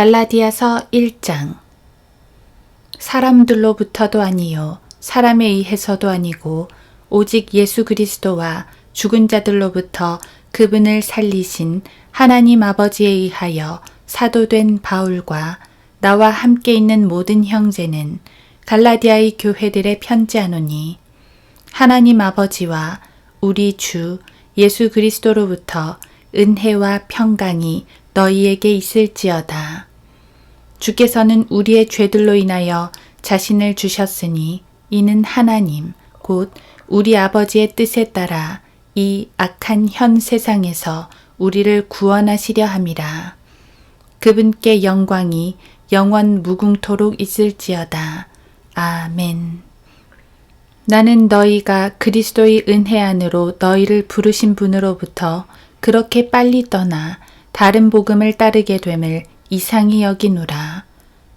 갈라디아서 1장. 사람들로부터도 아니요 사람에 의해서도 아니고 오직 예수 그리스도와 죽은 자들로부터 그분을 살리신 하나님 아버지에 의하여 사도된 바울과 나와 함께 있는 모든 형제는 갈라디아의 교회들에 편지하노니, 하나님 아버지와 우리 주 예수 그리스도로부터 은혜와 평강이 너희에게 있을지어다. 주께서는 우리의 죄들로 인하여 자신을 주셨으니 이는 하나님 곧 우리 아버지의 뜻에 따라 이 악한 현 세상에서 우리를 구원하시려 함이라. 그분께 영광이 영원 무궁토록 있을지어다. 아멘. 나는 너희가 그리스도의 은혜 안으로 너희를 부르신 분으로부터 그렇게 빨리 떠나 다른 복음을 따르게 됨을 이상히 여기노라.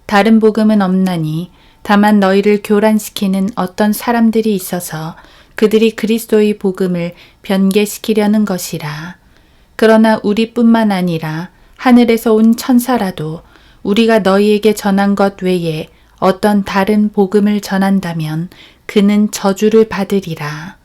다른 복음은 없나니 다만 너희를 교란시키는 어떤 사람들이 있어서 그들이 그리스도의 복음을 변개시키려는 것이라. 그러나 우리뿐만 아니라 하늘에서 온 천사라도 우리가 너희에게 전한 것 외에 어떤 다른 복음을 전한다면 그는 저주를 받으리라.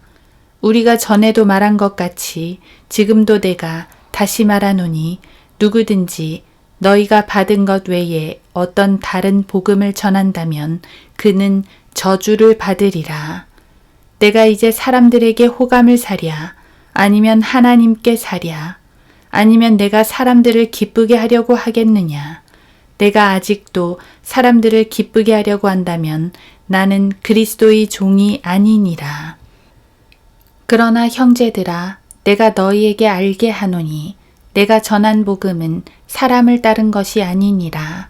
우리가 전에도 말한 것 같이 지금도 내가 다시 말하노니, 누구든지 너희가 받은 것 외에 어떤 다른 복음을 전한다면 그는 저주를 받으리라. 내가 이제 사람들에게 호감을 사랴? 아니면 하나님께 사랴? 아니면 내가 사람들을 기쁘게 하려고 하겠느냐? 내가 아직도 사람들을 기쁘게 하려고 한다면 나는 그리스도의 종이 아니니라. 그러나 형제들아, 내가 너희에게 알게 하노니 내가 전한 복음은 사람을 따른 것이 아니니라.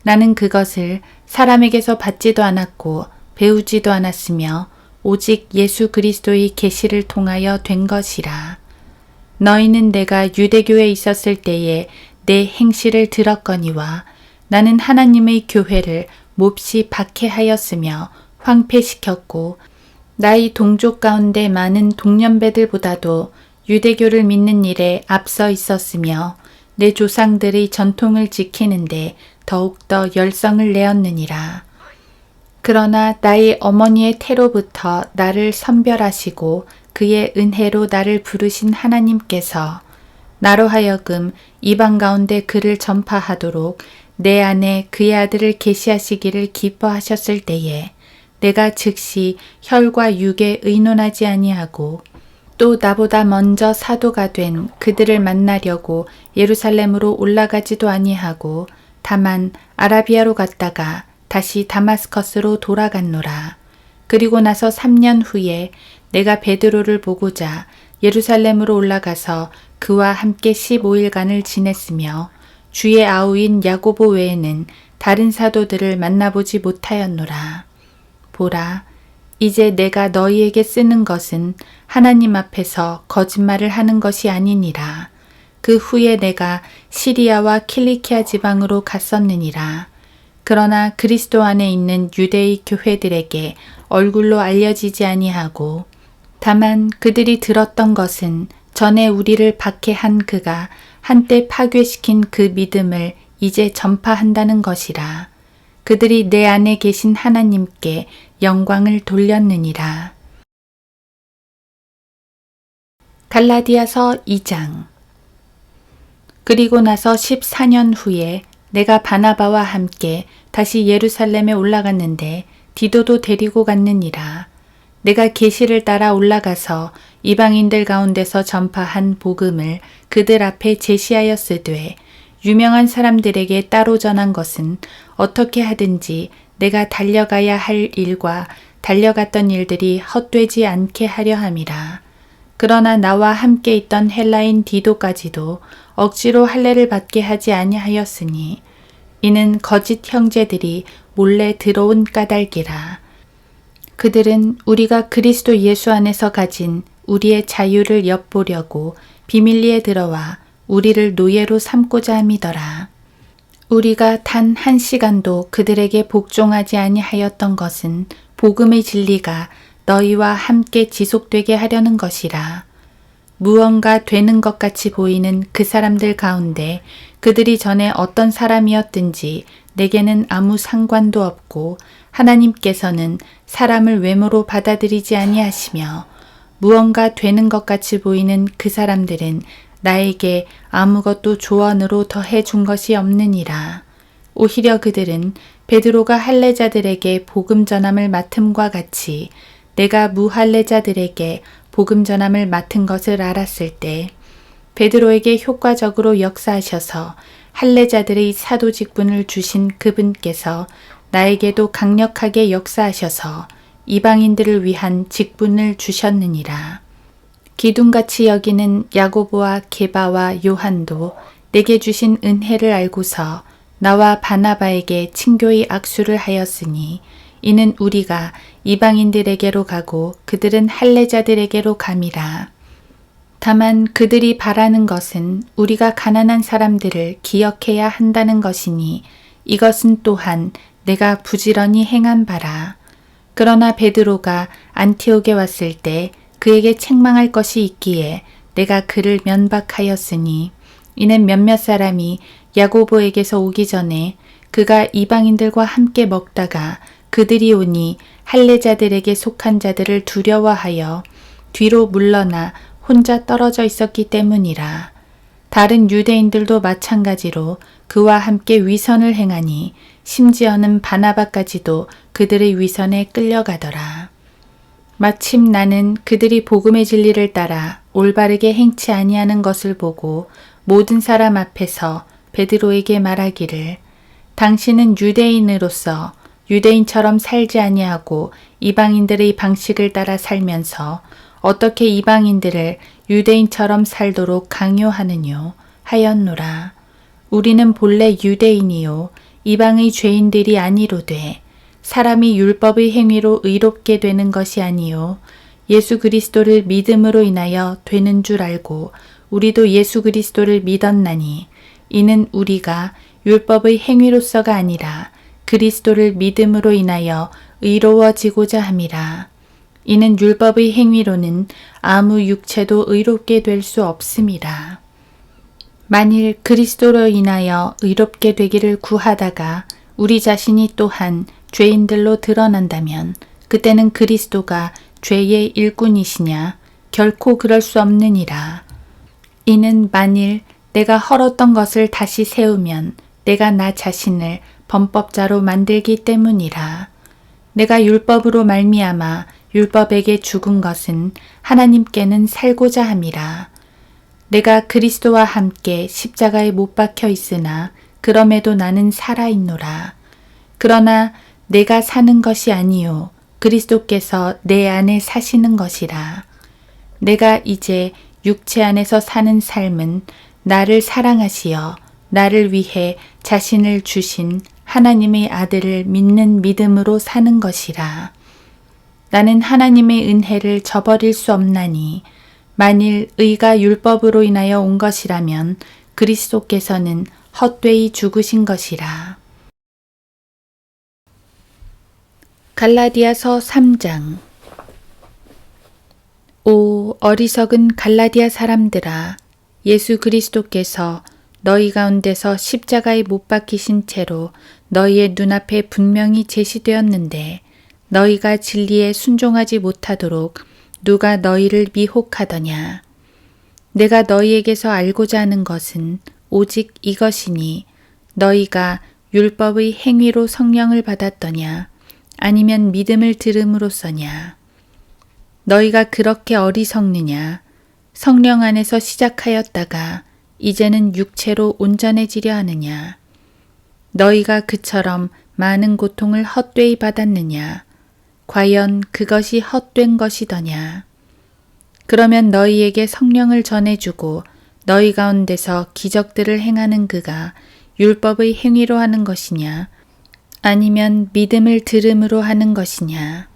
나는 그것을 사람에게서 받지도 않았고 배우지도 않았으며 오직 예수 그리스도의 계시를 통하여 된 것이라. 너희는 내가 유대교에 있었을 때에 내 행실을 들었거니와 나는 하나님의 교회를 몹시 박해하였으며 황폐시켰고 나의 동족 가운데 많은 동년배들보다도 유대교를 믿는 일에 앞서 있었으며 내 조상들의 전통을 지키는데 더욱더 열성을 내었느니라. 그러나 나의 어머니의 태로부터 나를 선별하시고 그의 은혜로 나를 부르신 하나님께서 나로 하여금 이방 가운데 그를 전파하도록 내 안에 그의 아들을 계시하시기를 기뻐하셨을 때에 내가 즉시 혈과 육에 의논하지 아니하고 또 나보다 먼저 사도가 된 그들을 만나려고 예루살렘으로 올라가지도 아니하고 다만 아라비아로 갔다가 다시 다마스커스로 돌아갔노라. 그리고 나서 3년 후에 내가 베드로를 보고자 예루살렘으로 올라가서 그와 함께 15일간을 지냈으며 주의 아우인 야고보 외에는 다른 사도들을 만나보지 못하였노라. 보라, 이제 내가 너희에게 쓰는 것은 하나님 앞에서 거짓말을 하는 것이 아니니라. 그 후에 내가 시리아와 킬리키아 지방으로 갔었느니라. 그러나 그리스도 안에 있는 유대의 교회들에게 얼굴로 알려지지 아니하고 다만 그들이 들었던 것은 전에 우리를 박해한 그가 한때 파괴시킨 그 믿음을 이제 전파한다는 것이라. 그들이 내 안에 계신 하나님께 영광을 돌렸느니라. 갈라디아서 2장. 그리고 나서 14년 후에 내가 바나바와 함께 다시 예루살렘에 올라갔는데 디도도 데리고 갔느니라. 내가 계시를 따라 올라가서 이방인들 가운데서 전파한 복음을 그들 앞에 제시하였으되 유명한 사람들에게 따로 전한 것은 어떻게 하든지 내가 달려가야 할 일과 달려갔던 일들이 헛되지 않게 하려 함이라. 그러나 나와 함께 있던 헬라인 디도까지도 억지로 할례를 받게 하지 아니하였으니 이는 거짓 형제들이 몰래 들어온 까닭이라. 그들은 우리가 그리스도 예수 안에서 가진 우리의 자유를 엿보려고 비밀리에 들어와 우리를 노예로 삼고자 함이더라. 우리가 단 한 시간도 그들에게 복종하지 아니하였던 것은 복음의 진리가 너희와 함께 지속되게 하려는 것이라. 무언가 되는 것 같이 보이는 그 사람들 가운데 그들이 전에 어떤 사람이었든지 내게는 아무 상관도 없고 하나님께서는 사람을 외모로 받아들이지 아니하시며 무언가 되는 것 같이 보이는 그 사람들은 나에게 아무것도 조언으로 더해 준 것이 없느니라. 오히려 그들은 베드로가 할례자들에게 복음 전함을 맡음과 같이 내가 무할례자들에게 복음 전함을 맡은 것을 알았을 때 베드로에게 효과적으로 역사하셔서 할례자들의 사도 직분을 주신 그분께서 나에게도 강력하게 역사하셔서 이방인들을 위한 직분을 주셨느니라. 기둥같이 여기는 야고보와 게바와 요한도 내게 주신 은혜를 알고서 나와 바나바에게 친교의 악수를 하였으니 이는 우리가 이방인들에게로 가고 그들은 할례자들에게로 감이라. 다만 그들이 바라는 것은 우리가 가난한 사람들을 기억해야 한다는 것이니 이것은 또한 내가 부지런히 행한 바라. 그러나 베드로가 안티옥에 왔을 때 그에게 책망할 것이 있기에 내가 그를 면박하였으니 이는 몇몇 사람이 야고보에게서 오기 전에 그가 이방인들과 함께 먹다가 그들이 오니 할례자들에게 속한 자들을 두려워하여 뒤로 물러나 혼자 떨어져 있었기 때문이라. 다른 유대인들도 마찬가지로 그와 함께 위선을 행하니 심지어는 바나바까지도 그들의 위선에 끌려가더라. 마침 나는 그들이 복음의 진리를 따라 올바르게 행치 아니하는 것을 보고 모든 사람 앞에서 베드로에게 말하기를 당신은 유대인으로서 유대인처럼 살지 아니하고 이방인들의 방식을 따라 살면서 어떻게 이방인들을 유대인처럼 살도록 강요하느뇨 하였노라. 우리는 본래 유대인이요 이방의 죄인들이 아니로되 사람이 율법의 행위로 의롭게 되는 것이 아니요 예수 그리스도를 믿음으로 인하여 되는 줄 알고 우리도 예수 그리스도를 믿었나니 이는 우리가 율법의 행위로서가 아니라 그리스도를 믿음으로 인하여 의로워지고자 함이라. 이는 율법의 행위로는 아무 육체도 의롭게 될 수 없음이라. 만일 그리스도로 인하여 의롭게 되기를 구하다가 우리 자신이 또한 죄인들로 드러난다면 그때는 그리스도가 죄의 일꾼이시냐? 결코 그럴 수 없느니라. 이는 만일 내가 헐었던 것을 다시 세우면 내가 나 자신을 범법자로 만들기 때문이라. 내가 율법으로 말미암아 율법에게 죽은 것은 하나님께는 살고자 함이라. 내가 그리스도와 함께 십자가에 못 박혀 있으나 그럼에도 나는 살아있노라. 그러나 내가 사는 것이 아니요 그리스도께서 내 안에 사시는 것이라. 내가 이제 육체 안에서 사는 삶은 나를 사랑하시어 나를 위해 자신을 주신 하나님의 아들을 믿는 믿음으로 사는 것이라. 나는 하나님의 은혜를 저버릴 수 없나니 만일 의가 율법으로 인하여 온 것이라면 그리스도께서는 헛되이 죽으신 것이라. 갈라디아서 3장. 오 어리석은 갈라디아 사람들아, 예수 그리스도께서 너희 가운데서 십자가에 못 박히신 채로 너희의 눈앞에 분명히 제시되었는데 너희가 진리에 순종하지 못하도록 누가 너희를 미혹하더냐. 내가 너희에게서 알고자 하는 것은 오직 이것이니 너희가 율법의 행위로 성령을 받았더냐 아니면 믿음을 들음으로써냐. 너희가 그렇게 어리석느냐. 성령 안에서 시작하였다가 이제는 육체로 온전해지려 하느냐. 너희가 그처럼 많은 고통을 헛되이 받았느냐. 과연 그것이 헛된 것이더냐. 그러면 너희에게 성령을 전해주고 너희 가운데서 기적들을 행하는 그가 율법의 행위로 하는 것이냐 아니면 믿음을 들음으로 하는 것이냐.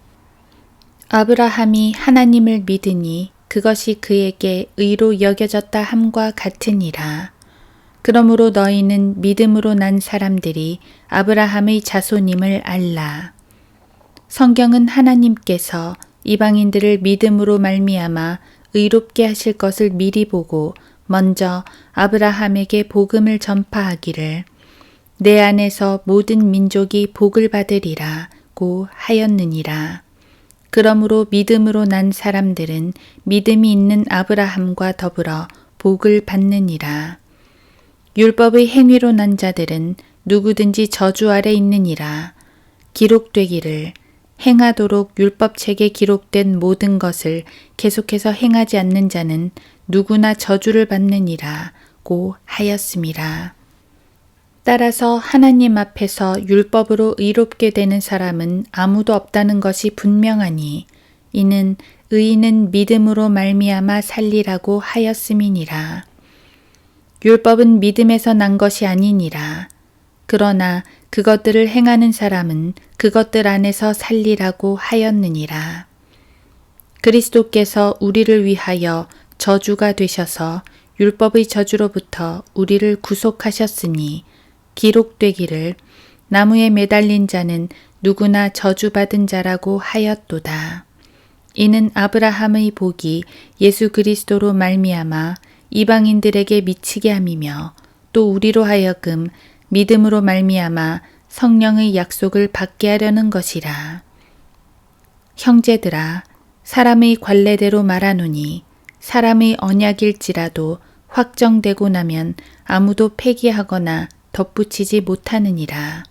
아브라함이 하나님을 믿으니 그것이 그에게 의로 여겨졌다 함과 같으니라. 그러므로 너희는 믿음으로 난 사람들이 아브라함의 자손임을 알라. 성경은 하나님께서 이방인들을 믿음으로 말미암아 의롭게 하실 것을 미리 보고 먼저 아브라함에게 복음을 전파하기를 내 안에서 모든 민족이 복을 받으리라고 하였느니라. 그러므로 믿음으로 난 사람들은 믿음이 있는 아브라함과 더불어 복을 받느니라. 율법의 행위로 난 자들은 누구든지 저주 아래 있느니라. 기록되기를 행하도록 율법책에 기록된 모든 것을 계속해서 행하지 않는 자는 누구나 저주를 받느니라고 하였음이라. 따라서 하나님 앞에서 율법으로 의롭게 되는 사람은 아무도 없다는 것이 분명하니 이는 의인은 믿음으로 말미암아 살리라고 하였음이니라. 율법은 믿음에서 난 것이 아니니라. 그러나 그것들을 행하는 사람은 그것들 안에서 살리라고 하였느니라. 그리스도께서 우리를 위하여 저주가 되셔서 율법의 저주로부터 우리를 구속하셨으니 기록되기를 나무에 매달린 자는 누구나 저주받은 자라고 하였도다. 이는 아브라함의 복이 예수 그리스도로 말미암아 이방인들에게 미치게 함이며 또 우리로 하여금 믿음으로 말미암아 성령의 약속을 받게 하려는 것이라. 형제들아, 사람의 관례대로 말하노니 사람의 언약일지라도 확정되고 나면 아무도 폐기하거나 덧붙이지 못하느니라.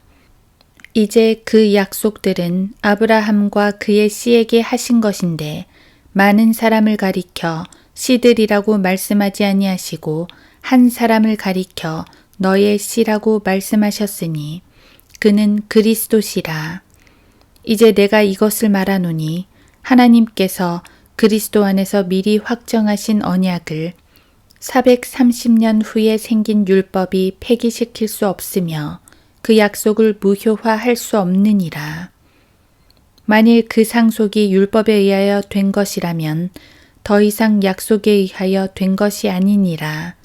이제 그 약속들은 아브라함과 그의 씨에게 하신 것인데 많은 사람을 가리켜 씨들이라고 말씀하지 아니하시고 한 사람을 가리켜 너의 씨라고 말씀하셨으니 그는 그리스도시라. 이제 내가 이것을 말하노니 하나님께서 그리스도 안에서 미리 확정하신 언약을 430년 후에 생긴 율법이 폐기시킬 수 없으며 그 약속을 무효화할 수 없느니라. 만일 그 상속이 율법에 의하여 된 것이라면 더 이상 약속에 의하여 된 것이 아니니라.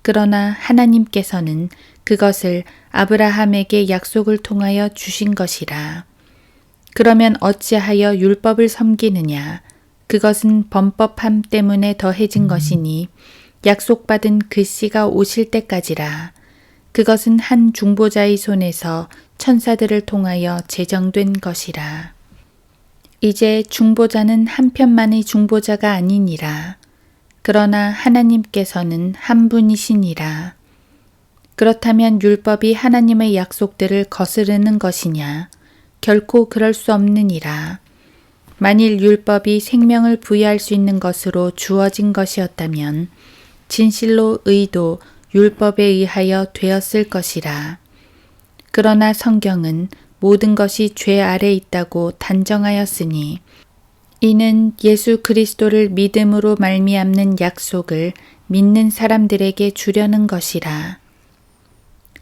그러나 하나님께서는 그것을 아브라함에게 약속을 통하여 주신 것이라. 그러면 어찌하여 율법을 섬기느냐? 그것은 범법함 때문에 더해진 것이니 약속받은 그 씨가 오실 때까지라. 그것은 한 중보자의 손에서 천사들을 통하여 제정된 것이라. 이제 중보자는 한 편만의 중보자가 아니니라. 그러나 하나님께서는 한 분이시니라. 그렇다면 율법이 하나님의 약속들을 거스르는 것이냐? 결코 그럴 수 없느니라. 만일 율법이 생명을 부여할 수 있는 것으로 주어진 것이었다면 진실로 의도 율법에 의하여 되었을 것이라. 그러나 성경은 모든 것이 죄 아래 있다고 단정하였으니 이는 예수 그리스도를 믿음으로 말미암는 약속을 믿는 사람들에게 주려는 것이라.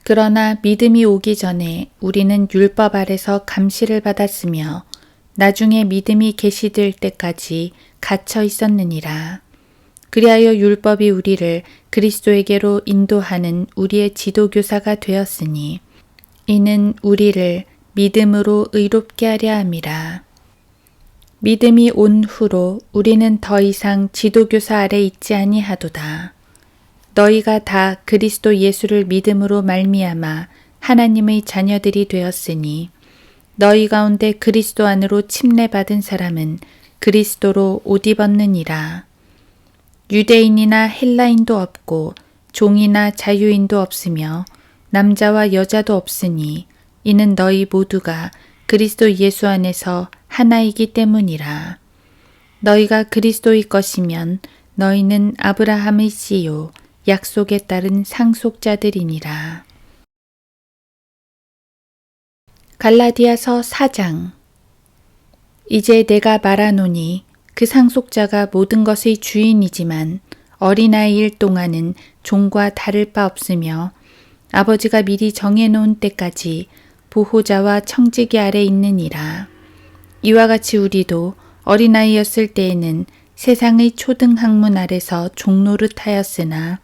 그러나 믿음이 오기 전에 우리는 율법 아래서 감시를 받았으며 나중에 믿음이 계시될 때까지 갇혀 있었느니라. 그리하여 율법이 우리를 그리스도에게로 인도하는 우리의 지도교사가 되었으니 이는 우리를 믿음으로 의롭게 하려 함이라. 믿음이 온 후로 우리는 더 이상 지도교사 아래 있지 아니하도다. 너희가 다 그리스도 예수를 믿음으로 말미암아 하나님의 자녀들이 되었으니 너희 가운데 그리스도 안으로 침례받은 사람은 그리스도로 옷 입었느니라. 유대인이나 헬라인도 없고 종이나 자유인도 없으며 남자와 여자도 없으니 이는 너희 모두가 그리스도 예수 안에서 하나이기 때문이라. 너희가 그리스도의 것이면 너희는 아브라함의 씨요 약속에 따른 상속자들이니라. 갈라디아서 4장. 이제 내가 말하노니 그 상속자가 모든 것의 주인이지만 어린아이일 동안은 종과 다를 바 없으며 아버지가 미리 정해놓은 때까지 보호자와 청지기 아래 있느니라. 이와 같이 우리도 어린아이였을 때에는 세상의 초등학문 아래서 종노릇하였으나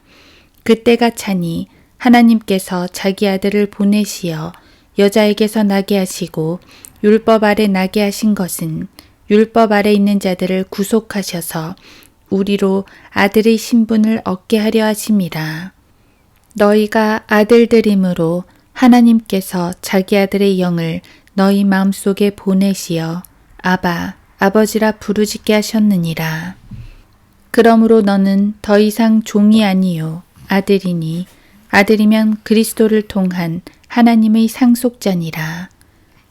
그때가 차니 하나님께서 자기 아들을 보내시어 여자에게서 나게 하시고 율법 아래 나게 하신 것은 율법 아래 있는 자들을 구속하셔서 우리로 아들의 신분을 얻게 하려 하심이라. 너희가 아들들이므로 하나님께서 자기 아들의 영을 너희 마음속에 보내시어 아바, 아버지라 부르짖게 하셨느니라. 그러므로 너는 더 이상 종이 아니요 아들이니 아들이면 그리스도를 통한 하나님의 상속자니라.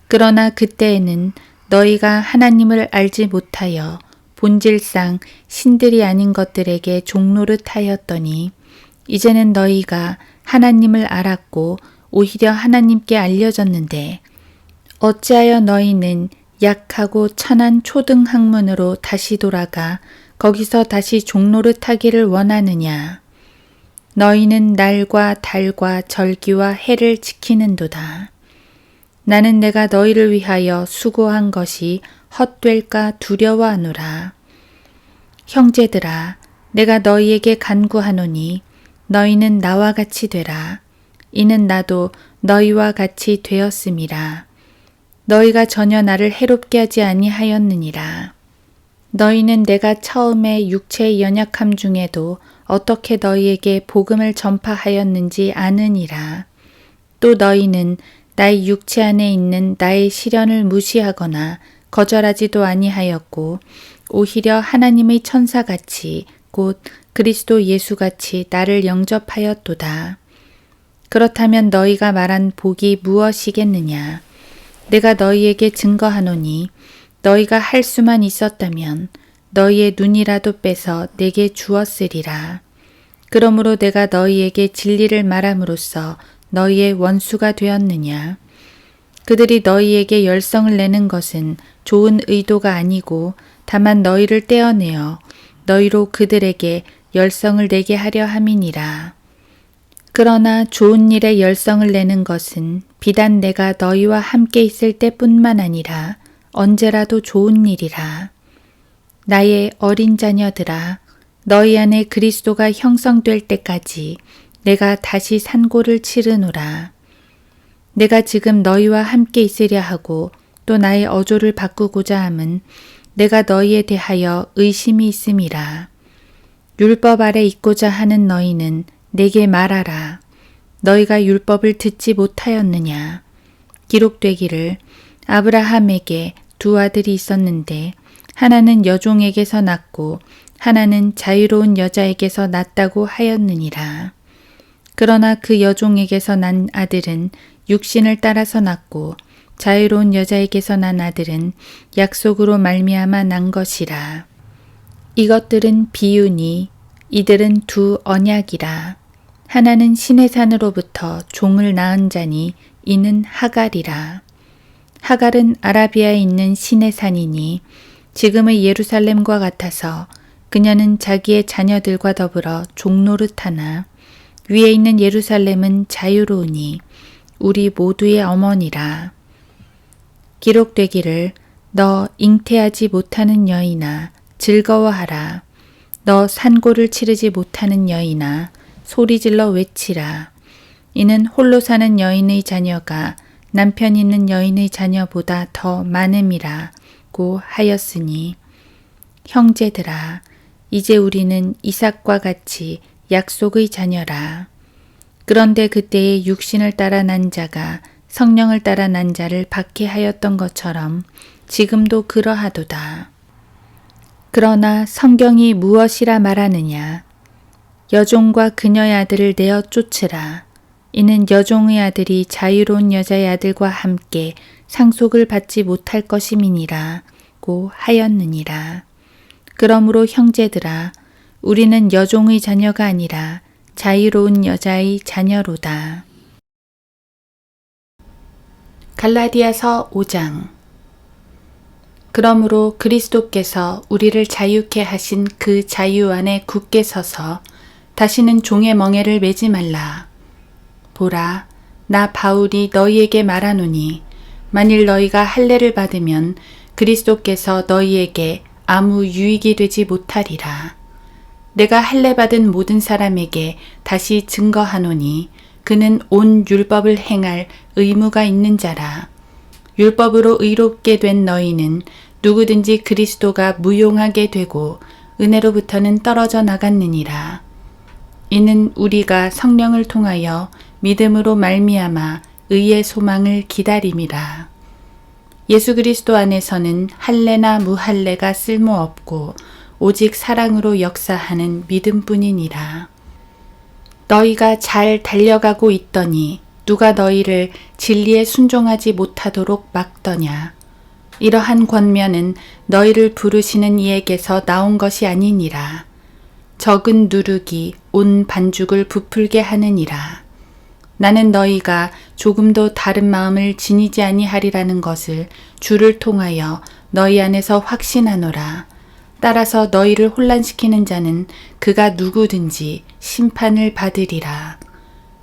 그러나 그때에는 너희가 하나님을 알지 못하여 본질상 신들이 아닌 것들에게 종노릇 하였더니 이제는 너희가 하나님을 알았고 오히려 하나님께 알려졌는데 어찌하여 너희는 약하고 천한 초등학문으로 다시 돌아가 거기서 다시 종노릇 하기를 원하느냐. 너희는 날과 달과 절기와 해를 지키는도다. 나는 내가 너희를 위하여 수고한 것이 헛될까 두려워하노라. 형제들아, 내가 너희에게 간구하노니 너희는 나와 같이 되라. 이는 나도 너희와 같이 되었음이라. 너희가 전혀 나를 해롭게 하지 아니하였느니라. 너희는 내가 처음에 육체의 연약함 중에도 어떻게 너희에게 복음을 전파하였는지 아느니라. 또 너희는 나의 육체 안에 있는 나의 시련을 무시하거나 거절하지도 아니하였고 오히려 하나님의 천사같이 곧 그리스도 예수같이 나를 영접하였도다. 그렇다면 너희가 말한 복이 무엇이겠느냐? 내가 너희에게 증거하노니 너희가 할 수만 있었다면 너희의 눈이라도 빼서 내게 주었으리라. 그러므로 내가 너희에게 진리를 말함으로써 너희의 원수가 되었느냐? 그들이 너희에게 열성을 내는 것은 좋은 의도가 아니고 다만 너희를 떼어내어 너희로 그들에게 열성을 내게 하려 함이니라. 그러나 좋은 일에 열성을 내는 것은 비단 내가 너희와 함께 있을 때뿐만 아니라 언제라도 좋은 일이라. 나의 어린 자녀들아, 너희 안에 그리스도가 형성될 때까지 내가 다시 산고를 치르노라. 내가 지금 너희와 함께 있으려 하고 또 나의 어조를 바꾸고자 함은 내가 너희에 대하여 의심이 있음이라. 율법 아래 있고자 하는 너희는 내게 말하라. 너희가 율법을 듣지 못하였느냐? 기록되기를 아브라함에게 두 아들이 있었는데 하나는 여종에게서 났고 하나는 자유로운 여자에게서 났다고 하였느니라. 그러나 그 여종에게서 난 아들은 육신을 따라서 났고 자유로운 여자에게서 난 아들은 약속으로 말미암아 난 것이라. 이것들은 비유니 이들은 두 언약이라. 하나는 시내산으로부터 종을 낳은 자니 이는 하갈이라. 하갈은 아라비아에 있는 시내산이니 지금의 예루살렘과 같아서 그녀는 자기의 자녀들과 더불어 종노릇하나 위에 있는 예루살렘은 자유로우니 우리 모두의 어머니라. 기록되기를 너 잉태하지 못하는 여인아 즐거워하라. 너 산고를 치르지 못하는 여인아 소리질러 외치라. 이는 홀로 사는 여인의 자녀가 남편 있는 여인의 자녀보다 더 많음이라고 하였으니 형제들아 이제 우리는 이삭과 같이 약속의 자녀라. 그런데 그때의 육신을 따라 난 자가 성령을 따라 난 자를 박해하였던 것처럼 지금도 그러하도다. 그러나 성경이 무엇이라 말하느냐? 여종과 그녀의 아들을 내어 쫓으라. 이는 여종의 아들이 자유로운 여자의 아들과 함께 상속을 받지 못할 것임이니라고 하였느니라. 그러므로 형제들아 우리는 여종의 자녀가 아니라 자유로운 여자의 자녀로다. 갈라디아서 5장. 그러므로 그리스도께서 우리를 자유케 하신 그 자유 안에 굳게 서서 다시는 종의 멍에를 매지 말라. 보라, 나 바울이 너희에게 말하노니 만일 너희가 할례를 받으면 그리스도께서 너희에게 아무 유익이 되지 못하리라. 내가 할례 받은 모든 사람에게 다시 증거하노니 그는 온 율법을 행할 의무가 있는 자라. 율법으로 의롭게 된 너희는 누구든지 그리스도가 무용하게 되고 은혜로부터는 떨어져 나갔느니라. 이는 우리가 성령을 통하여 믿음으로 말미암아 의의 소망을 기다림이라. 예수 그리스도 안에서는 할례나 무할례가 쓸모없고 오직 사랑으로 역사하는 믿음뿐이니라. 너희가 잘 달려가고 있더니 누가 너희를 진리에 순종하지 못하도록 막더냐. 이러한 권면은 너희를 부르시는 이에게서 나온 것이 아니니라. 적은 누룩이 온 반죽을 부풀게 하느니라. 나는 너희가 조금도 다른 마음을 지니지 아니하리라는 것을 주를 통하여 너희 안에서 확신하노라. 따라서 너희를 혼란시키는 자는 그가 누구든지 심판을 받으리라.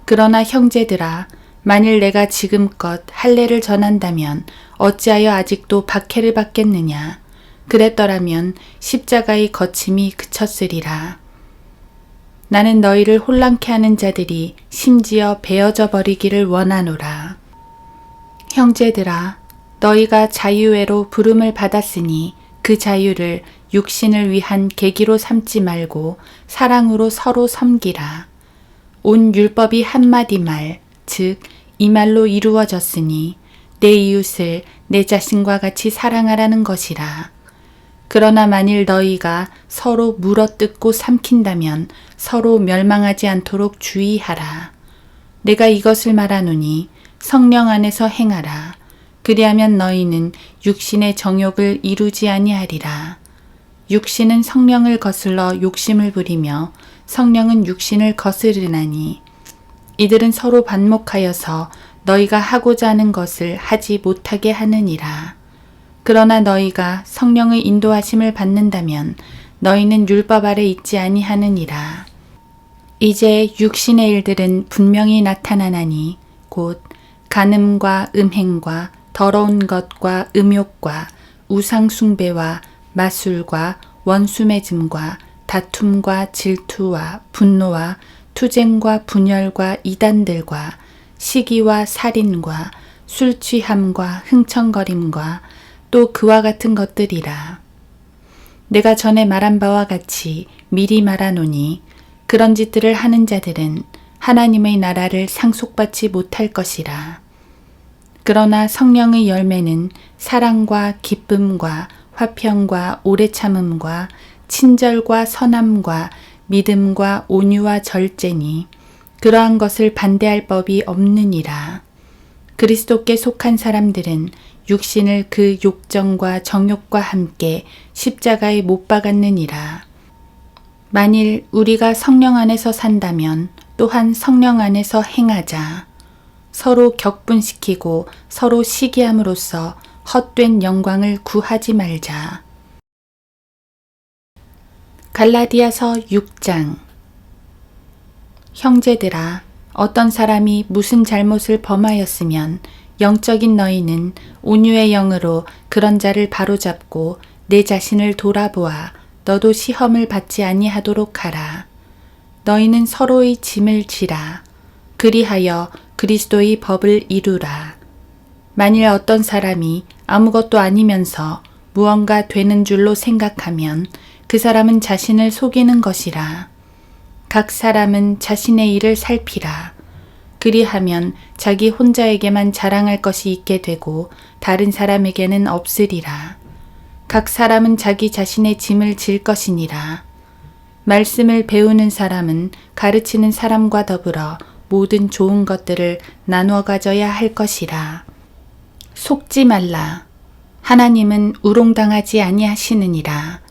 그러나 형제들아, 만일 내가 지금껏 할례를 전한다면 어찌하여 아직도 박해를 받겠느냐. 그랬더라면 십자가의 거침이 그쳤으리라. 나는 너희를 혼란케 하는 자들이 심지어 베어져 버리기를 원하노라. 형제들아, 너희가 자유회로 부름을 받았으니 그 자유를 육신을 위한 계기로 삼지 말고 사랑으로 서로 섬기라. 온 율법이 한마디 말, 즉 이 말로 이루어졌으니 내 이웃을 내 자신과 같이 사랑하라는 것이라. 그러나 만일 너희가 서로 물어뜯고 삼킨다면 서로 멸망하지 않도록 주의하라. 내가 이것을 말하노니 성령 안에서 행하라. 그리하면 너희는 육신의 정욕을 이루지 아니하리라. 육신은 성령을 거슬러 욕심을 부리며 성령은 육신을 거스르나니 이들은 서로 반목하여서 너희가 하고자 하는 것을 하지 못하게 하느니라. 그러나 너희가 성령의 인도하심을 받는다면 너희는 율법 아래 있지 아니하느니라. 이제 육신의 일들은 분명히 나타나나니 곧 간음과 음행과 더러운 것과 음욕과 우상 숭배와 마술과 원수매짐과 다툼과 질투와 분노와 투쟁과 분열과 이단들과 시기와 살인과 술 취함과 흥청거림과 또 그와 같은 것들이라. 내가 전에 말한 바와 같이 미리 말하노니 그런 짓들을 하는 자들은 하나님의 나라를 상속받지 못할 것이라. 그러나 성령의 열매는 사랑과 기쁨과 화평과 오래 참음과 친절과 선함과 믿음과 온유와 절제니 그러한 것을 반대할 법이 없느니라. 그리스도께 속한 사람들은 육신을 그 욕정과 정욕과 함께 십자가에 못 박았느니라. 만일 우리가 성령 안에서 산다면 또한 성령 안에서 행하자. 서로 격분시키고 서로 시기함으로써 헛된 영광을 구하지 말자. 갈라디아서 6장. 형제들아, 어떤 사람이 무슨 잘못을 범하였으면 영적인 너희는 온유의 영으로 그런 자를 바로잡고 내 자신을 돌아보아 너도 시험을 받지 아니하도록 하라. 너희는 서로의 짐을 지라. 그리하여 그리스도의 법을 이루라. 만일 어떤 사람이 아무것도 아니면서 무언가 되는 줄로 생각하면 그 사람은 자신을 속이는 것이라. 각 사람은 자신의 일을 살피라. 그리하면 자기 혼자에게만 자랑할 것이 있게 되고 다른 사람에게는 없으리라. 각 사람은 자기 자신의 짐을 질 것이니라. 말씀을 배우는 사람은 가르치는 사람과 더불어 모든 좋은 것들을 나누어 가져야 할 것이라. 속지 말라. 하나님은 우롱당하지 아니하시느니라.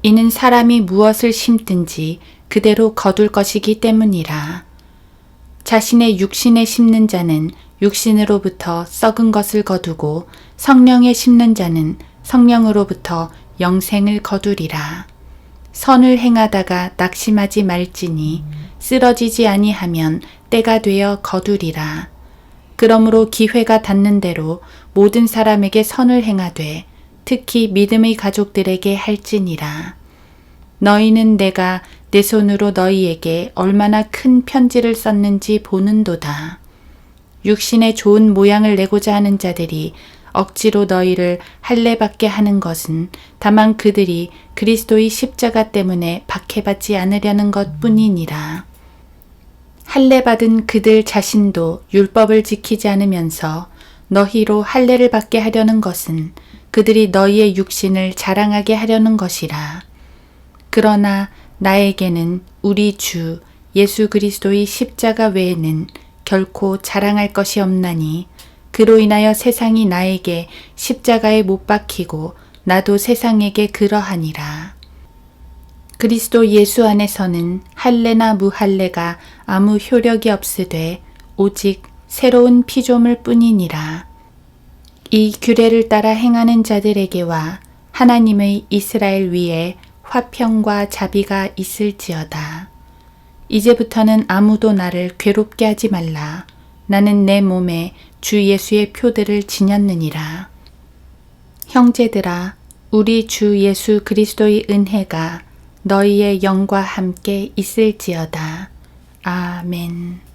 이는 사람이 무엇을 심든지 그대로 거둘 것이기 때문이라. 자신의 육신에 심는 자는 육신으로부터 썩은 것을 거두고 성령에 심는 자는 성령으로부터 영생을 거두리라. 선을 행하다가 낙심하지 말지니 쓰러지지 아니하면 때가 되어 거두리라. 그러므로 기회가 닿는 대로 모든 사람에게 선을 행하되 특히 믿음의 가족들에게 할지니라. 너희는 내가 내 손으로 너희에게 얼마나 큰 편지를 썼는지 보는도다. 육신의 좋은 모양을 내고자 하는 자들이 억지로 너희를 할례받게 하는 것은 다만 그들이 그리스도의 십자가 때문에 박해받지 않으려는 것뿐이니라. 할례받은 그들 자신도 율법을 지키지 않으면서 너희로 할례를 받게 하려는 것은 그들이 너희의 육신을 자랑하게 하려는 것이라. 그러나 나에게는 우리 주 예수 그리스도의 십자가 외에는 결코 자랑할 것이 없나니 그로 인하여 세상이 나에게 십자가에 못 박히고 나도 세상에게 그러하니라. 그리스도 예수 안에서는 할례나 무할례가 아무 효력이 없으되 오직 새로운 피조물 뿐이니라. 이 규례를 따라 행하는 자들에게와 하나님의 이스라엘 위에 화평과 자비가 있을지어다. 이제부터는 아무도 나를 괴롭게 하지 말라. 나는 내 몸에 주 예수의 표들을 지녔느니라. 형제들아, 우리 주 예수 그리스도의 은혜가 너희의 영과 함께 있을지어다. 아멘.